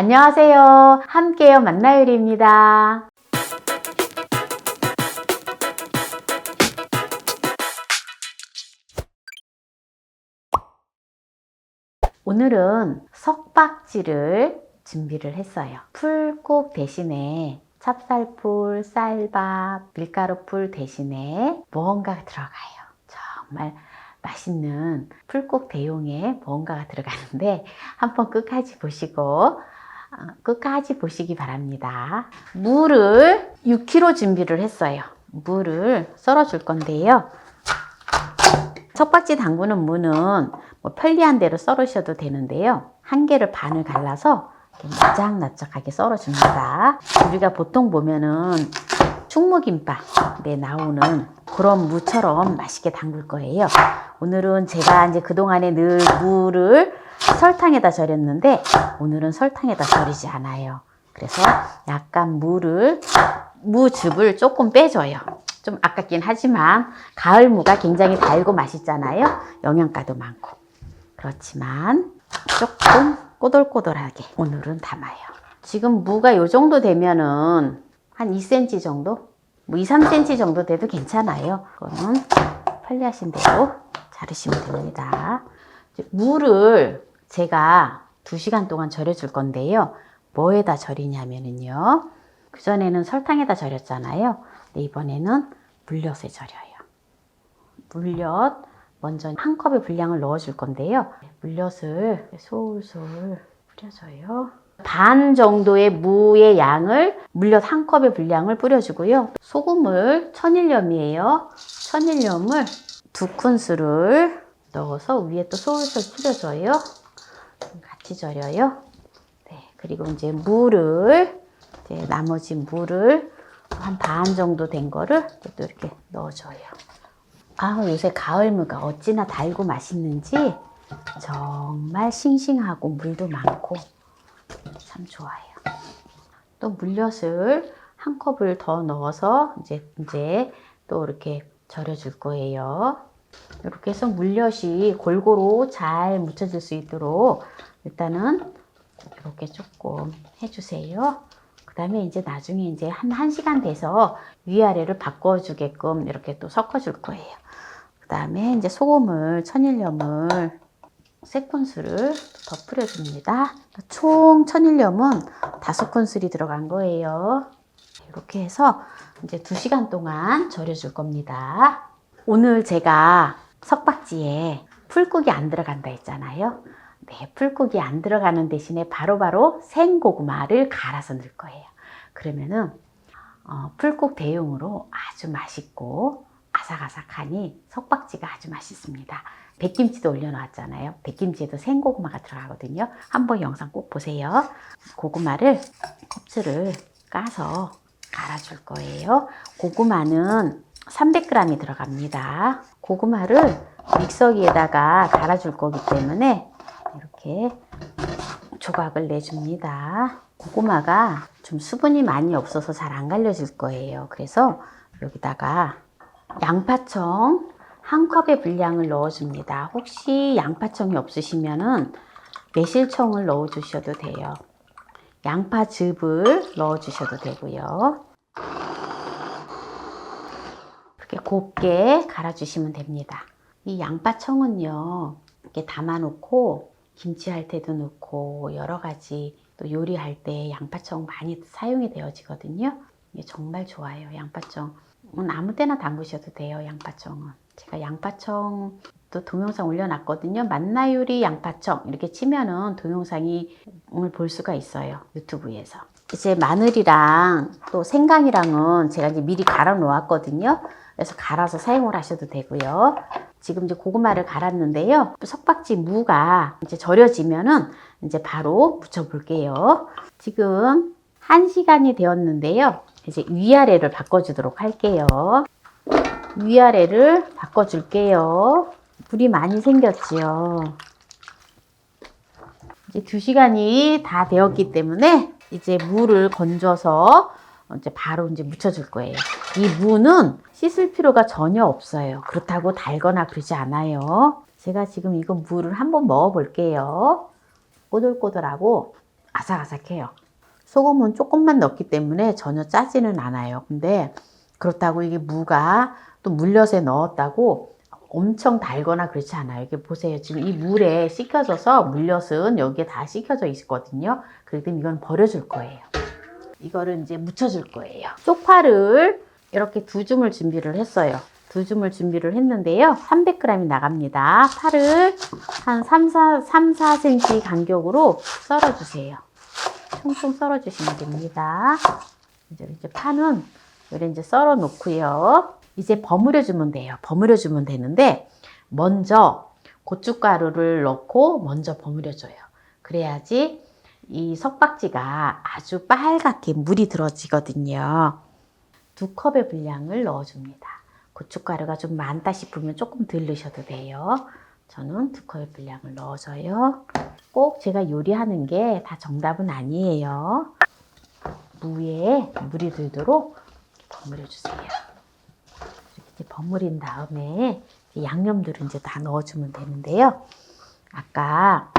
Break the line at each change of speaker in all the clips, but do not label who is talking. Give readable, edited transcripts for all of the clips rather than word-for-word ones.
안녕하세요. 함께요 만나요리입니다. 오늘은 석박지를 준비를 했어요. 풀국 대신에 찹쌀풀, 쌀밥, 밀가루풀 대신에 무언가가 들어가요. 정말 맛있는 풀국 대용에 무언가가 들어가는데 한번 끝까지 보시기 바랍니다. 무를 6kg 준비를 했어요. 무를 썰어 줄 건데요. 석박지 담그는 무는 편리한 대로 썰으셔도 되는데요. 한 개를 반을 갈라서 납작납작하게 썰어줍니다. 우리가 보통 보면은 충무김밥에 나오는 그런 무처럼 맛있게 담글 거예요. 오늘은 제가 이제 그동안에 늘 무를 설탕에다 절였는데 오늘은 설탕에다 절이지 않아요. 그래서 약간 무즙을 조금 빼줘요. 좀 아깝긴 하지만 가을 무가 굉장히 달고 맛있잖아요. 영양가도 많고. 그렇지만 조금 꼬들꼬들하게 오늘은 담아요. 지금 무가 이 정도 되면은 한 2cm 정도? 2, 3cm 정도 돼도 괜찮아요. 그거는 편리하신 대로 자르시면 됩니다. 무를 제가 2시간 동안 절여 줄 건데요. 뭐에다 절이냐면요. 그전에는 설탕에다 절였잖아요. 근데 이번에는 물엿에 절여요. 물엿 먼저 한 컵의 분량을 넣어 줄 건데요. 물엿을 솔솔 뿌려줘요. 반 정도의 무의 양을 물엿 한 컵의 분량을 뿌려주고요. 소금을 천일염이에요. 천일염을 2큰술을 넣어서 위에 또 솔솔 뿌려줘요. 같이 절여요. 네, 그리고 이제 나머지 물을 한 반 정도 된 거를 또 이렇게 넣어줘요. 요새 가을무가 어찌나 달고 맛있는지 정말 싱싱하고 물도 많고 참 좋아요. 또 물엿을 한 컵을 더 넣어서 이제 또 이렇게 절여줄 거예요. 이렇게 해서 물엿이 골고루 잘 묻혀질 수 있도록 일단은 이렇게 조금 해주세요. 그 다음에 이제 나중에 이제 한 1시간 돼서 위아래를 바꿔주게끔 이렇게 또 섞어줄 거예요. 그 다음에 이제 천일염을 3큰술을 더 뿌려줍니다. 총 천일염은 5큰술이 들어간 거예요. 이렇게 해서 이제 2시간 동안 절여줄 겁니다. 오늘 제가 석박지에 풀국이 안 들어간다 했잖아요. 네, 풀국이 안 들어가는 대신에 바로바로 생고구마를 갈아서 넣을 거예요. 그러면은 풀국 대용으로 아주 맛있고 아삭아삭하니 석박지가 아주 맛있습니다. 백김치도 올려놨잖아요. 백김치에도 생고구마가 들어가거든요. 한번 영상 꼭 보세요. 고구마를 껍질을 까서 갈아줄 거예요. 고구마는 300g이 들어갑니다. 고구마를 믹서기에다가 갈아줄 거기 때문에 이렇게 조각을 내줍니다. 고구마가 좀 수분이 많이 없어서 잘 안 갈려질 거예요. 그래서 여기다가 양파청 한 컵의 분량을 넣어줍니다. 혹시 양파청이 없으시면은 매실청을 넣어주셔도 돼요. 양파즙을 넣어주셔도 되고요. 이렇게 곱게 갈아주시면 됩니다. 이 양파청은요, 이렇게 담아놓고 김치할 때도 넣고 여러 가지 또 요리할 때 양파청 많이 사용이 되어지거든요. 이게 정말 좋아요. 양파청은 아무 때나 담그셔도 돼요. 양파청은. 제가 양파청 또 동영상 올려놨거든요. 만나요리 양파청 이렇게 치면은 동영상을 볼 수가 있어요. 유튜브에서. 이제 마늘이랑 또 생강이랑은 제가 이제 미리 갈아 놓았거든요. 그래서 갈아서 사용을 하셔도 되고요. 지금 이제 고구마를 갈았는데요. 석박지 무가 이제 절여지면은 이제 바로 무쳐 볼게요. 지금 1시간이 되었는데요. 이제 위아래를 바꿔주도록 할게요. 위아래를 바꿔줄게요. 물이 많이 생겼지요. 이제 2시간이 다 되었기 때문에 이제 무를 건져서 이제 바로 이제 묻혀줄 거예요. 이 무는 씻을 필요가 전혀 없어요. 그렇다고 달거나 그러지 않아요. 제가 지금 이거 무를 한번 먹어 볼게요. 꼬들꼬들하고 아삭아삭해요. 소금은 조금만 넣기 때문에 전혀 짜지는 않아요. 근데 그렇다고 이게 무가 또 물엿에 넣었다고 엄청 달거나 그렇지 않아요. 이게 보세요. 지금 이 물에 씻겨져서 물엿은 여기에 다 씻겨져 있거든요. 그렇기 때문에 이건 버려줄 거예요. 이거를 이제 묻혀줄 거예요. 쪽파를 이렇게 2줌을 준비를 했어요. 2줌을 준비를 했는데요. 300g이 나갑니다. 파를 한 3-4cm 간격으로 썰어주세요. 총총 썰어주시면 됩니다. 이제 파는 이제 썰어 놓고요. 이제 버무려주면 돼요. 버무려주면 되는데 먼저 고춧가루를 넣고 먼저 버무려줘요. 그래야지 이 석박지가 아주 빨갛게 물이 들어지거든요. 2컵의 분량을 넣어줍니다. 고춧가루가 좀 많다 싶으면 조금 덜 넣으셔도 돼요. 저는 2컵의 분량을 넣어줘요. 꼭 제가 요리하는 게 다 정답은 아니에요. 무에 물이 들도록 버무려주세요. 이렇게 버무린 다음에 양념들을 이제 다 넣어주면 되는데요. 아까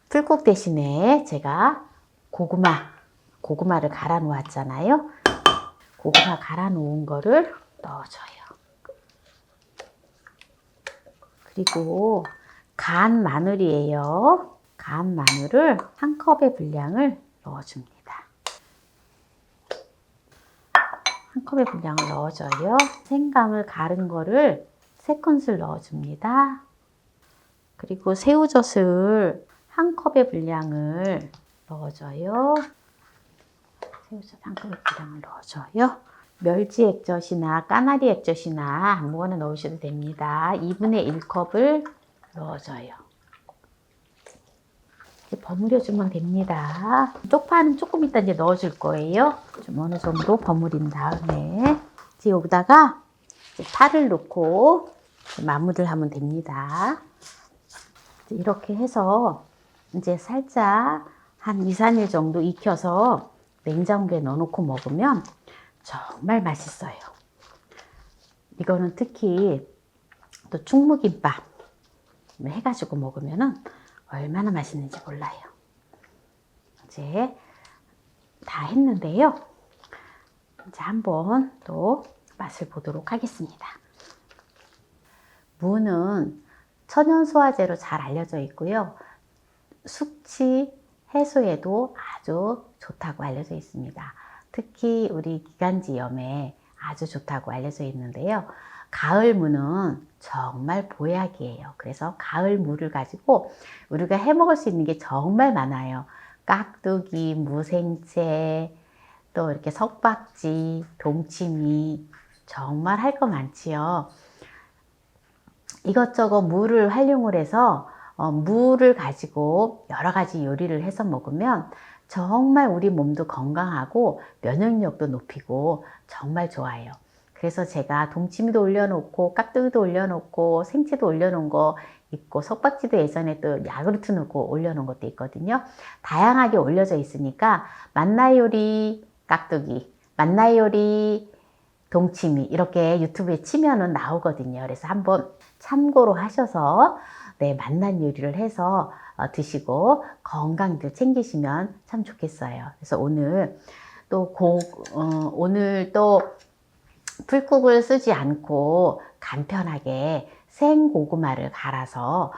풀국 대신에 제가 고구마를 갈아 놓았잖아요. 고구마 갈아 놓은 거를 넣어줘요. 그리고 간 마늘이에요. 간 마늘을 1컵의 분량을 넣어줍니다. 1컵의 분량을 넣어줘요. 생강을 갈은 거를 3큰술 넣어줍니다. 그리고 새우젓을 1컵의 분량을 넣어줘요. 새우젓 1컵의 분량을 넣어줘요. 멸치 액젓이나 까나리 액젓이나 아무거나 넣으셔도 됩니다. 2분의 1컵을 넣어줘요. 이제 버무려주면 됩니다. 쪽파는 조금 이따 이제 넣어줄 거예요. 좀 어느 정도 버무린 다음에 이제 여기다가 이제 파를 넣고 마무리를 하면 됩니다. 이렇게 해서 이제 살짝 한 2-3일 정도 익혀서 냉장고에 넣어놓고 먹으면 정말 맛있어요. 이거는 특히 또 충무김밥 해가지고 먹으면은 얼마나 맛있는지 몰라요. 이제 다 했는데요. 이제 한번 또 맛을 보도록 하겠습니다. 무는 천연 소화제로 잘 알려져 있고요. 숙취 해소에도 아주 좋다고 알려져 있습니다. 특히 우리 기관지염에 아주 좋다고 알려져 있는데요. 가을 무는 정말 보약이에요. 그래서 가을 무를 가지고 우리가 해 먹을 수 있는 게 정말 많아요. 깍두기, 무생채, 또 이렇게 석박지, 동치미 정말 할 거 많지요. 이것저것 무를 활용을 해서 무를 가지고 여러 가지 요리를 해서 먹으면 정말 우리 몸도 건강하고 면역력도 높이고 정말 좋아요. 그래서 제가 동치미도 올려놓고 깍두기도 올려놓고 생채도 올려놓은 거 있고 석박지도 예전에 또 야구르트 넣고 올려놓은 것도 있거든요. 다양하게 올려져 있으니까 만나요리 깍두기, 만나요리 동치미 이렇게 유튜브에 치면은 나오거든요. 그래서 한번 참고로 하셔서 맛난 요리를 해서 드시고 건강도 챙기시면 참 좋겠어요. 그래서 오늘 또 풀국을 쓰지 않고 간편하게 생고구마를 갈아서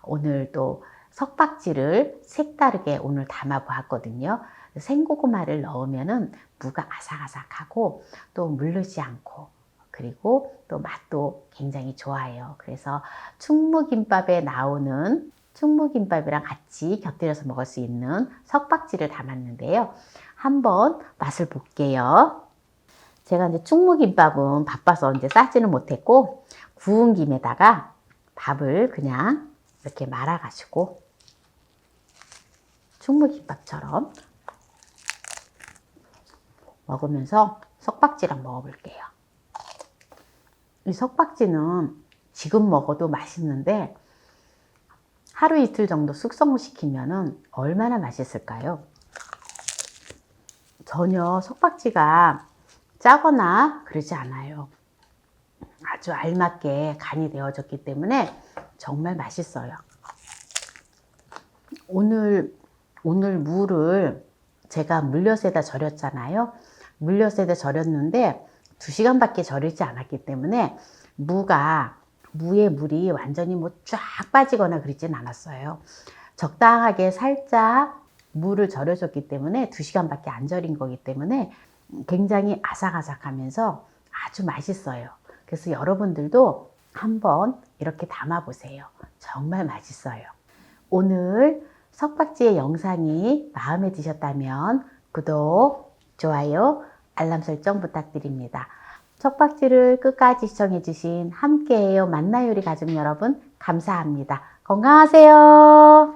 오늘 또 석박지를 색다르게 오늘 담아 보았거든요. 생고구마를 넣으면은 무가 아삭아삭하고 또 물르지 않고 그리고 또 맛도 굉장히 좋아요. 그래서 충무김밥에 나오는 충무김밥이랑 같이 곁들여서 먹을 수 있는 석박지를 담았는데요. 한번 맛을 볼게요. 제가 이제 충무김밥은 바빠서 이제 싸지는 못했고 구운 김에다가 밥을 그냥 이렇게 말아가지고 충무김밥처럼 먹으면서 석박지랑 먹어볼게요. 이 석박지는 지금 먹어도 맛있는데 하루 이틀 정도 숙성을 시키면은 얼마나 맛있을까요? 전혀 석박지가 짜거나 그러지 않아요. 아주 알맞게 간이 되어졌기 때문에 정말 맛있어요. 오늘 오늘 무를 제가 물엿에다 절였잖아요. 물엿에다 절였는데 2시간밖에 절이지 않았기 때문에 무의 물이 완전히 뭐 쫙 빠지거나 그러진 않았어요. 적당하게 살짝 무를 절여줬기 때문에 2시간밖에 안 절인 거기 때문에 굉장히 아삭아삭하면서 아주 맛있어요. 그래서 여러분들도 한번 이렇게 담아 보세요. 정말 맛있어요. 오늘 석박지의 영상이 마음에 드셨다면 구독, 좋아요, 알람 설정 부탁드립니다. 석박지를 끝까지 시청해주신 함께해요 만나요리 가족 여러분 감사합니다. 건강하세요.